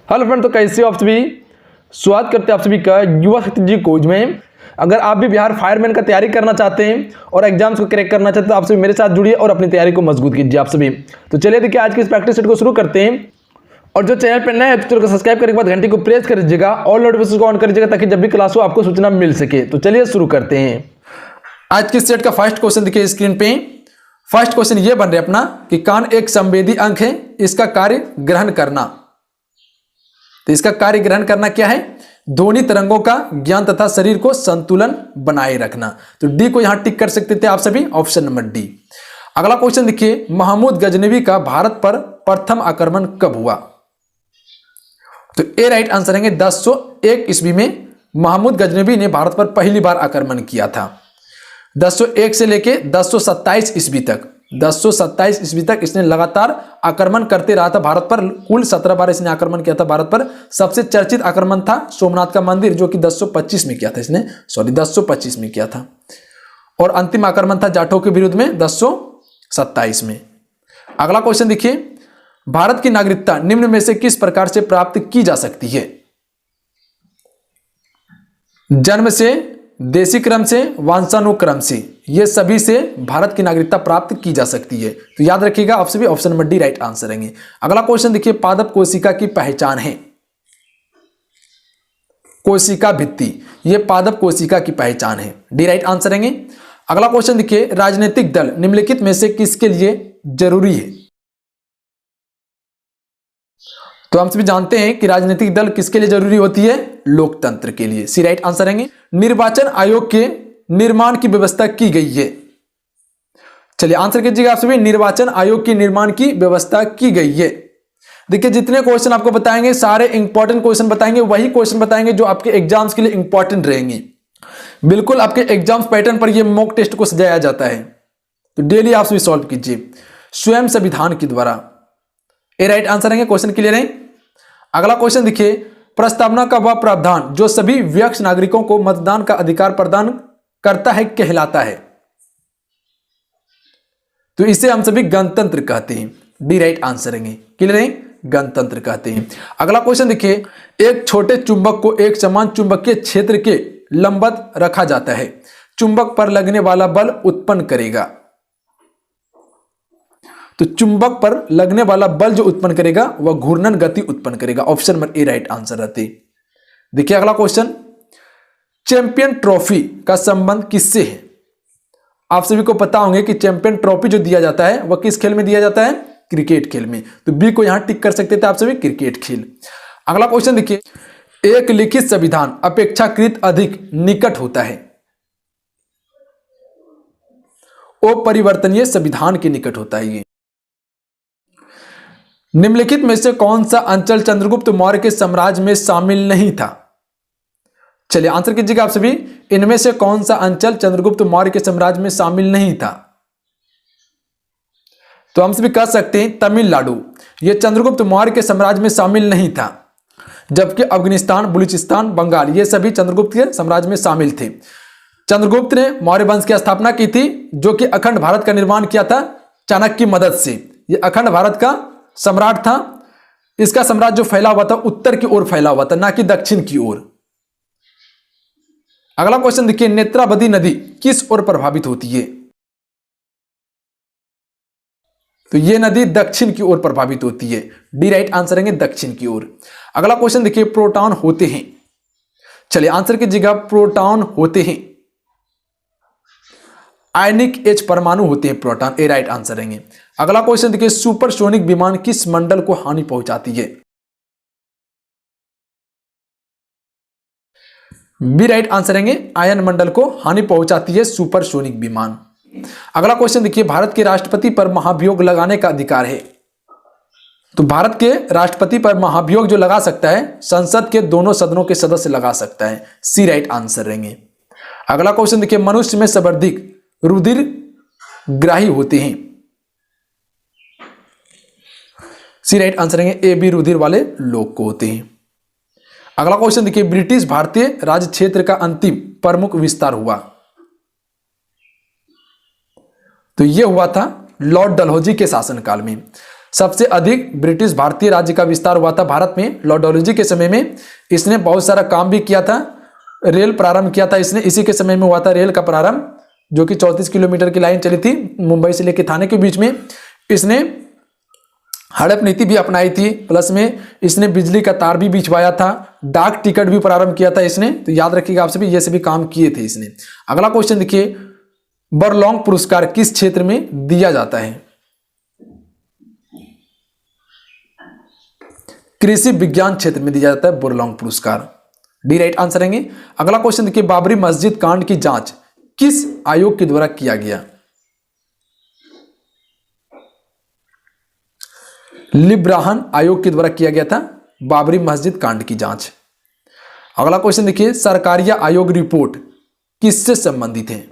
Hello friend, तो कैसे हो आप सभी। स्वागत करते हैं आप सभी का युवा शक्ति जी कोच में। अगर आप भी बिहार फायरमैन का तैयारी करना चाहते हैं और एग्जाम्स को क्रैक करना चाहते हैं तो आप सभी मेरे साथ जुड़िए और अपनी तैयारी को मजबूत कीजिए आप सभी। तो चलिए देखिए आज की इस प्रैक्टिस सेट को शुरू करते हैं। और जो चैनल पर नए हैं तो चैनल को सब्सक्राइब करने के बाद घंटी को प्रेस कर दीजिएगा और नोटिफिकेशन को ऑन कर दीजिएगा ताकि जब भी क्लास हो आपको सूचना मिल सके। तो चलिए शुरू करते हैं। आज के सेट का फर्स्ट क्वेश्चन देखिए स्क्रीन पे। फर्स्ट क्वेश्चन ये बन रहा है अपना कि कान एक संवेदी अंग है, इसका कार्य ग्रहण करना। तो इसका कार्य ग्रहण करना क्या है? ध्वनि तरंगों का ज्ञान तथा शरीर को संतुलन बनाए रखना। तो डी को यहां टिक कर सकते थे आप सभी, ऑप्शन नंबर डी। अगला क्वेश्चन देखिए, महमूद गजनवी का भारत पर प्रथम आक्रमण कब हुआ? तो ए राइट आंसर है 1001 ईस्वी में महमूद गजनवी ने भारत पर पहली बार आक्रमण किया था। 1001 से लेके 1027 ईस्वी तक, 1027 ईस्वी तक इसने लगातार आक्रमण करते रहा था भारत पर। कुल 17 बार इसने आक्रमण किया था भारत पर। सबसे चर्चित आक्रमण था सोमनाथ का मंदिर जो कि 1025 में किया था इसने, 1025 में किया था। और अंतिम आक्रमण था जाटों के विरुद्ध में 1027 में। अगला क्वेश्चन देखिए, भारत की नागरिकता निम्न में से किस प्रकार से प्राप्त की जा सकती है? जन्म से, देशी क्रम से, वंशानुक्रम से, ये सभी से भारत की नागरिकता प्राप्त की जा सकती है। तो याद रखिएगा आप सभी, option number D right answer रहेंगे। अगला क्वेश्चन देखिए, पादप कोशिका की पहचान है। कोशिका भित्ति, ये पादप कोशिका की पहचान है, डी राइट आंसर रहेंगे। अगला क्वेश्चन देखिए, राजनीतिक दल निम्नलिखित में से किसके लिए जरूरी है? तो हम सभी जानते हैं कि राजनीतिक दल किसके लिए जरूरी होती है? लोकतंत्र के लिए, सी राइट आंसर रहेंगे। निर्वाचन आयोग के निर्माण की व्यवस्था की गई है। चलिए आंसर कीजिएगा आप सभी, निर्वाचन आयोग के निर्माण की व्यवस्था की गई है। देखिए जितने क्वेश्चन आपको बताएंगे सारे इंपॉर्टेंट क्वेश्चन बताएंगे, वही क्वेश्चन बताएंगे जो आपके एग्जाम्स के लिए इंपॉर्टेंट रहेंगे। बिल्कुल आपके एग्जाम्स पैटर्न पर यह मॉक टेस्ट को सजाया जाता है, तो डेली आप सभी सॉल्व कीजिए स्वयं संविधान के द्वारा। ए राइट आंसर रहेंगे, क्वेश्चन क्लियर है। अगला क्वेश्चन देखिए, प्रस्तावना का वह प्रावधान जो सभी वयस्क नागरिकों को मतदान का अधिकार प्रदान करता है कहलाता है। तो इसे हम सभी गणतंत्र कहते हैं, डी राइट आंसर रहेंगे, क्लियर है, गणतंत्र कहते हैं। अगला क्वेश्चन देखिए, एक छोटे चुंबक को एक समान चुंबकीय क्षेत्र के लंबवत रखा जाता है, चुंबक पर लगने वाला बल उत्पन्न करेगा। तो चुंबक पर लगने वाला बल जो उत्पन्न करेगा वह घूर्णन गति उत्पन्न करेगा, option number A right answer रहते। देखिए अगला क्वेश्चन, चैंपियन ट्रॉफी का संबंध किससे है? आप सभी को पता होंगे कि चैंपियन ट्रॉफी जो दिया जाता है वह किस खेल में दिया जाता है? क्रिकेट खेल में। तो बी को यहां टिक कर सकते थे आप सभी, क्रिकेट खेल। अगला क्वेश्चन देखिए, एक लिखित संविधान अपेक्षाकृत अधिक निकट होता है, अपरिवर्तनीय संविधान के निकट होता है ये। निम्नलिखित में से कौन सा अंचल चंद्रगुप्त मौर्य के साम्राज्य में शामिल नहीं था? चलिए आंसर कीजिएगा आप सभी, इनमें से कौन सा अंचल चंद्रगुप्त मौर्य के साम्राज्य में शामिल नहीं था? तो हम सभी कह सकते हैं तमिलनाडु, यह चंद्रगुप्त मौर्य के साम्राज्य में शामिल नहीं था, जबकि अफगानिस्तान, बलूचिस्तान, बंगाल ये सभी चंद्रगुप्त के साम्राज्य में शामिल थे। चंद्रगुप्त ने मौर्य वंश की स्थापना की थी जो कि अखंड भारत का निर्माण किया था चाणक्य की मदद से। यह अखंड भारत का सम्राट था। इसका साम्राज्य जो फैला हुआ था उत्तर की ओर फैला हुआ था, ना कि दक्षिण की ओर। अगला क्वेश्चन देखिए, नेत्रावती नदी किस ओर प्रभावित होती है? तो यह नदी दक्षिण की ओर प्रभावित होती है, डी राइट आंसर रहेंगे, दक्षिण की ओर। अगला क्वेश्चन देखिए, प्रोटॉन होते हैं। चलिए आंसर कीजिएगा, प्रोटॉन होते हैं, आयनिक एच परमाणु होते हैं प्रोटॉन, ए राइट आंसर रहेंगे। अगला क्वेश्चन देखिए, सुपरसोनिक विमान किस मंडल को हानि पहुंचाती है? बी राइट आंसर रहेंगे, आयन मंडल को हानि पहुंचाती है सुपरसोनिक विमान। अगला क्वेश्चन देखिए, भारत के राष्ट्रपति पर महाभियोग लगाने का अधिकार है। तो भारत के राष्ट्रपति पर महाभियोग जो लगा सकता है संसद के दोनों सदनों के सदस्य लगा सकता है, सी राइट आंसर रहेंगे। अगला क्वेश्चन देखिए, मनुष्य में सर्वाधिक रुधिर ग्राही होते हैं, सी राइट आंसर रहेंगे, ए बी रुधिर वाले लोग को होते हैं। अगला क्वेश्चन देखिए, ब्रिटिश भारतीय राज्य क्षेत्र का अंतिम प्रमुख विस्तार हुआ। तो यह हुआ था लॉर्ड डलहौजी के शासनकाल में। सबसे अधिक ब्रिटिश भारतीय राज्य का विस्तार हुआ था भारत में लॉर्ड डलहौजी के समय में। इसने बहुत सारा काम भी किया था, रेल प्रारंभ किया था इसने, इसी के समय में हुआ था रेल का प्रारंभ, जो कि 34 किलोमीटर की लाइन चली थी मुंबई से लेकर थाने के बीच में। इसने हड़प नीति भी अपनाई थी, प्लस में इसने बिजली का तार भी बिछवाया था, डाक टिकट भी प्रारंभ किया था इसने। तो याद रखिएगा आप सभी, ये सभी काम किए थे इसने। अगला क्वेश्चन देखिए, बरलॉन्ग पुरस्कार किस क्षेत्र में दिया जाता है? कृषि विज्ञान क्षेत्र में दिया जाता है बरलॉन्ग पुरस्कार। डी राइट आंसर रहेंगे। अगला क्वेश्चन देखिए, बाबरी मस्जिद कांड की जांच किस आयोग के द्वारा किया गया? लिब्राहन आयोग के द्वारा किया गया था बाबरी मस्जिद कांड की जांच। अगला क्वेश्चन देखिए, सरकारिया आयोग रिपोर्ट किससे संबंधित है?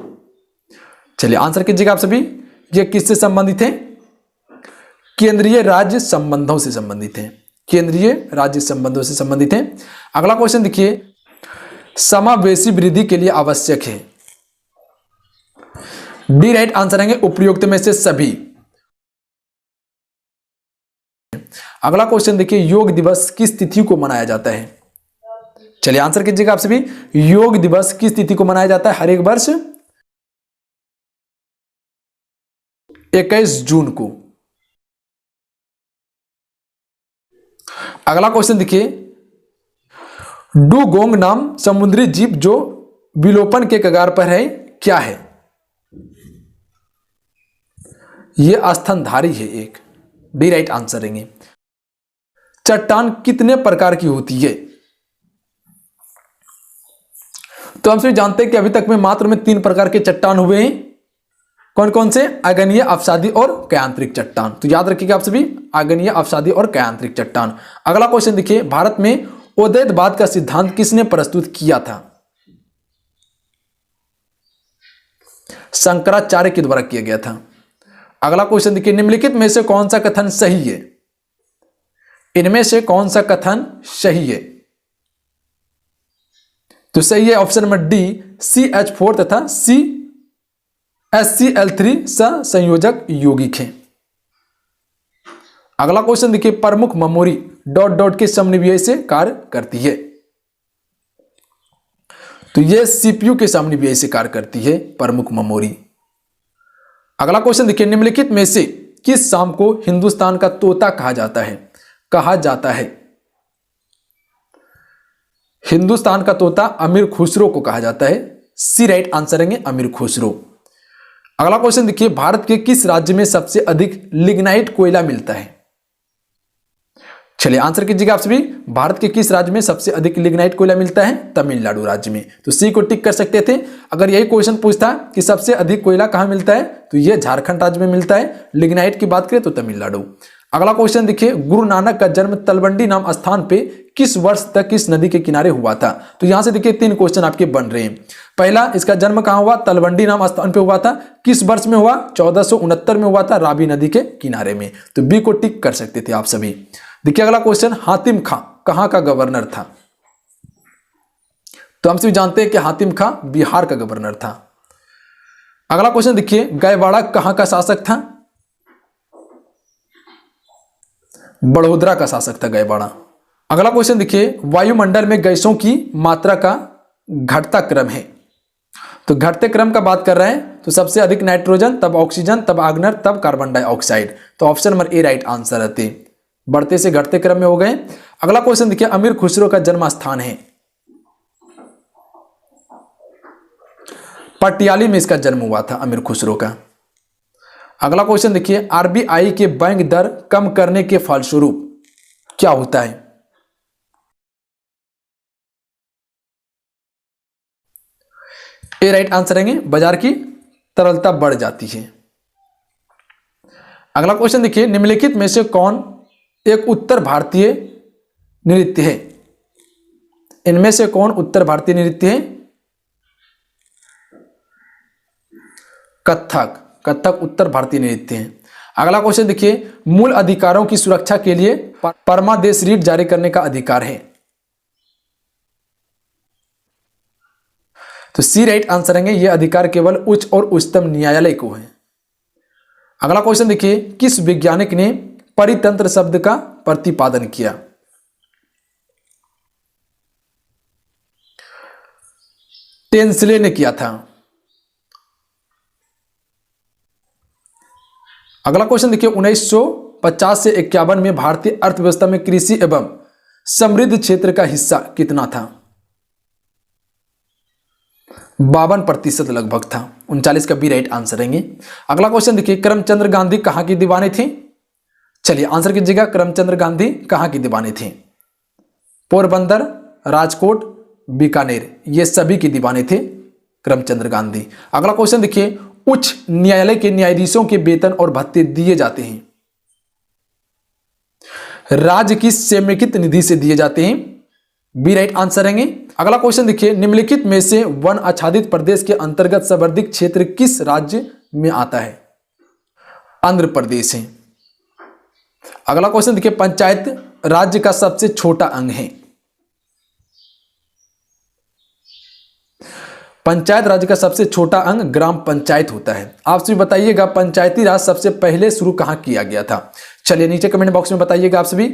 चलिए आंसर कीजिएगा आप सभी, ये किससे संबंधित है? केंद्रीय राज्य संबंधों से संबंधित है, केंद्रीय राज्य संबंधों से संबंधित है। अगला क्वेश्चन देखिए, समावेशी वृद्धि के लिए आवश्यक है? डी राइट आंसर रहेंगे, उपयुक्त में से सभी। अगला क्वेश्चन देखिए, योग दिवस किस तिथि को मनाया जाता है? चलिए आंसर कीजिएगा आप सभी, योग दिवस किस तिथि को मनाया जाता है हर एक वर्ष? 21 जून को। अगला क्वेश्चन देखिए, डुगोंग नाम समुद्री जीव जो विलोपन के कगार पर है क्या है? यह स्तनधारी है एक। डी राइट आंसर रहेंगे। चट्टान कितने प्रकार की होती है? तो हम सभी जानते हैं कि अभी तक में मात्र में 3 प्रकार के चट्टान हुए हैं। कौन कौन से? आग्नेय, अपसादी और कयांतरिक चट्टान। तो याद रखिएगा आप सभी, आग्नेय, अपसादी और कयांतरिक चट्टान। अगला क्वेश्चन देखिए, भारत में उदैतवाद का सिद्धांत किसने प्रस्तुत किया था? शंकराचार्य के द्वारा किया गया था। अगला क्वेश्चन देखिए, निम्नलिखित में से कौन सा कथन सही है? इनमें से कौन सा कथन सही है? तो सही है ऑप्शन नंबर डी, CH4 तथा HCl3 संयोजक यौगिक हैं। अगला क्वेश्चन देखिए, प्रमुख मेमोरी ... के समन्वय से कार्य करती है। तो यह CPU के समन्वय से कार्य करती है प्रमुख मेमोरी। अगला क्वेश्चन देखिए, निम्नलिखित में से किस शाम को हिंदुस्तान का तोता कहा जाता है? कहा जाता है हिंदुस्तान का तोता अमीर खुसरो को कहा जाता है। सी राइट आंसर रहेंगे, अमीर खुसरो। अगला क्वेश्चन देखिए, भारत के किस राज्य में सबसे अधिक लिग्नाइट कोयला मिलता है? चलिए आंसर कीजिएगा आप सभी, भारत के किस राज्य में सबसे अधिक लिग्नाइट कोयला मिलता है? तमिलनाडु राज्य में। तो सी को टिक कर सकते थे। अगर यही क्वेश्चन पूछता कि सबसे अधिक कोयला कहां मिलता है, तो यह झारखंड राज्य में मिलता है। लिग्नाइट की बात करें तो तमिलनाडु। अगला क्वेश्चन देखिए, गुरु नानक का जन्म तलवंडी नाम स्थान पे किस वर्ष तक किस नदी के किनारे हुआ था? तो यहां से देखिए 3 क्वेश्चन आपके बन रहे हैं। पहला, इसका जन्म कहां हुआ? तलवंडी नाम स्थान पे हुआ था। किस वर्ष में हुआ? 1469 में हुआ था, रावी नदी के किनारे में। तो बी को टिक कर सकते थे आप सभी। देखिए अगला क्वेश्चन, हातिम खां कहां का गवर्नर था? तो हम सभी जानते हैं कि हातिम खां बिहार का गवर्नर था। अगला क्वेश्चन देखिए, गायवाड़ा कहां का शासक था? बड़ोदरा का शासक था गायवाड़ा। अगला क्वेश्चन देखिए, वायुमंडल में गैसों की मात्रा का घटता क्रम है। तो घटते क्रम का बात कर रहे हैं, तो सबसे अधिक नाइट्रोजन, तब ऑक्सीजन, तब आग्नर, तब कार्बन डाइऑक्साइड। तो option number A right answer रहते, बढ़ते से घटते क्रम में हो गए। अगला क्वेश्चन देखिए, अमीर खुसरो का जन्म स्थान है? पटियाली में इसका जन्म हुआ था अमीर खुसरो का। अगला क्वेश्चन देखिए, आरबीआई के बैंक दर कम करने के फलस्वरूप क्या होता है? ए राइट आंसर रहेंगे, बाजार की तरलता बढ़ जाती है। अगला क्वेश्चन देखिए, निम्नलिखित में से कौन एक उत्तर भारतीय नृत्य है? इनमें से कौन उत्तर भारतीय नृत्य है? कथक। कथक उत्तर भारतीय नृत्य है। अगला क्वेश्चन देखिए, मूल अधिकारों की सुरक्षा के लिए परमादेश रीट जारी करने का अधिकार है? तो सी राइट आंसर रहेंगे, यह अधिकार केवल उच्च और उच्चतम न्यायालय को है। अगला क्वेश्चन देखिए, किस वैज्ञानिक ने परितंत्र शब्द का प्रतिपादन किया? टेंसले ने किया था। अगला क्वेश्चन देखिए, 1950 से 51 में भारतीय अर्थव्यवस्था में कृषि एवं समृद्ध क्षेत्र का हिस्सा कितना था? 52% लगभग था। 39 का बी राइट आंसर रहेंगे। अगला क्वेश्चन देखिए, करमचंद गांधी कहां की दीवाने थे? चलिए आंसर कीजिएगा, करमचंद गांधी कहां की दीवाने थे? पोरबंदर, राजकोट, बीकानेर, ये सभी की दीवाने थे करमचंद गांधी। अगला क्वेश्चन देखिए, उच्च न्यायालय के न्यायाधीशों के वेतन और भत्ते दिए जाते हैं? राज्य की समेकित निधि से दिए जाते हैं। बी राइट आंसर रहेंगे। अगला क्वेश्चन देखिए, निम्नलिखित में से वन आच्छादित प्रदेश के अंतर्गत संवर्धित क्षेत्र किस राज्य में आता है? आंध्र प्रदेश है। अगला क्वेश्चन देखिए, पंचायत राज्य का सबसे छोटा अंग है? पंचायत राज्य का सबसे छोटा अंग ग्राम पंचायत होता है। आप सभी बताइएगा, पंचायती राज सबसे पहले शुरू कहां किया गया था? चलिए नीचे कमेंट बॉक्स में बताइएगा आप सभी।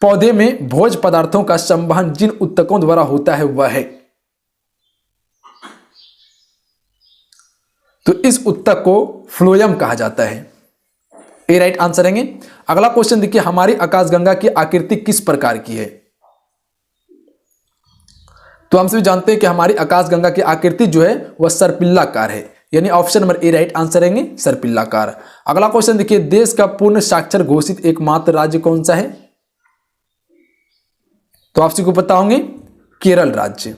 पौधे में भोज्य पदार्थों का संवहन जिन उत्तकों द्वारा होता है वह है? तो इस उत्तक को फ्लोएम कहा जाता है। ए राइट आंसर रहेंगे। अगला क्वेश्चन देखिए, हमारी आकाशगंगा की आकृति किस प्रकार की है? तो हम सभी जानते हैं कि हमारी आकाशगंगा की आकृति जो है वह सर्पिल्लाकार है, यानी option number A right answer रहेंगे, सर्पिल्लाकार। अगला क्वेश्चन देखिए, देश का पूर्ण साक्षर घोषित एकमात्र राज्य कौन सा है? तो आप सभी को पता होंगे, केरल राज्य।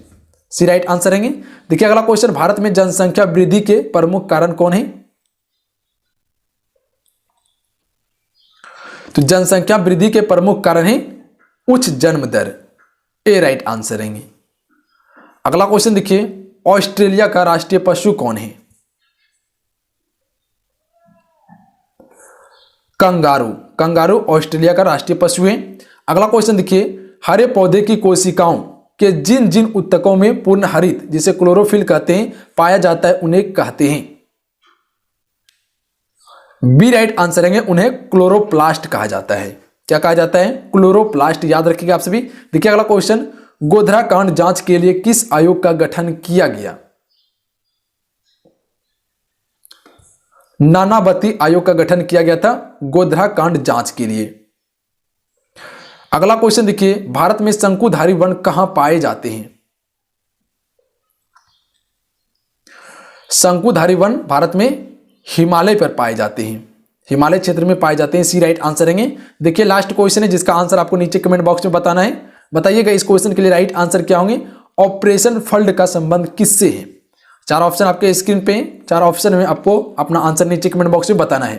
सी राइट आंसर रहेंगे। देखिए अगला क्वेश्चन, भारत में जनसंख्या वृद्धि के प्रमुख कारण कौन है? तो जनसंख्या वृद्धि के प्रमुख कारण है उच्च जन्म दर। ए राइट आंसर रहेंगे। अगला क्वेश्चन देखिए, ऑस्ट्रेलिया का राष्ट्रीय पशु कौन है? कंगारू। कंगारू ऑस्ट्रेलिया का राष्ट्रीय पशु है। अगला क्वेश्चन देखिए, हरे पौधे की कोशिकाओं के जिन जिन उत्तकों में पूर्ण हरित, जिसे क्लोरोफिल कहते हैं, पाया जाता है उन्हें कहते हैं? बी राइट आंसर रहेंगे, उन्हें क्लोरोप्लास्ट कहा जाता है। क्या कहा जाता है? क्लोरोप्लास्ट। याद रखिएगा आप सभी। देखिए अगला क्वेश्चन, गोधरा कांड जांच के लिए किस आयोग का गठन किया गया? नानावती आयोग का गठन किया गया था गोधरा कांड जांच के लिए। अगला क्वेश्चन देखिए, भारत में शंकुधारी वन कहां पाए जाते हैं? शंकुधारी वन भारत में हिमालय पर पाए जाते हैं, हिमालय क्षेत्र में पाए जाते हैं। सी राइट आंसर रहेंगे। देखिए लास्ट क्वेश्चन है जिसका आंसर आपको नीचे कमेंट बॉक्स में बताना है। बताइएगा इस क्वेश्चन के लिए राइट आंसर क्या होंगे? ऑपरेशन फ्लड का संबंध किससे है? चार ऑप्शन आपके स्क्रीन पे, चार ऑप्शन में आपको अपना आंसर नीचे कमेंट बॉक्स में बताना है।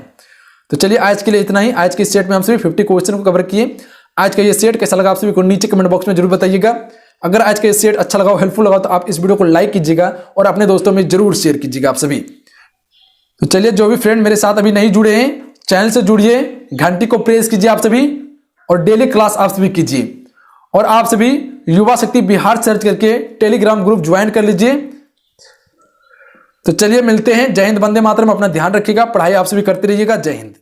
तो चलिए आज के लिए इतना ही। आज के सेट में हम सभी 50 क्वेश्चन को कवर किए। आज का ये सेट कैसा लगा आप सभी को नीचे कमेंट बॉक्स में जरूर बताइएगा। अगर आज का ये सेट अच्छा लगा, हेल्पफुल लगा, तो आप इस वीडियो को लाइक कीजिएगा और अपने दोस्तों में जरूर शेयर कीजिएगा आप सभी। तो चलिए, जो भी फ्रेंड मेरे साथ अभी नहीं जुड़े हैं, चैनल से जुड़िए, घंटी को प्रेस कीजिए आप सभी, और डेली क्लास आप सभी कीजिए। और आप सभी युवा शक्ति बिहार सर्च करके टेलीग्राम ग्रुप ज्वाइन कर लीजिए। तो चलिए मिलते हैं। जय हिंद, वंदे मातरम। अपना ध्यान रखिएगा, पढ़ाई आप सभी करते रहिएगा। जय हिंद।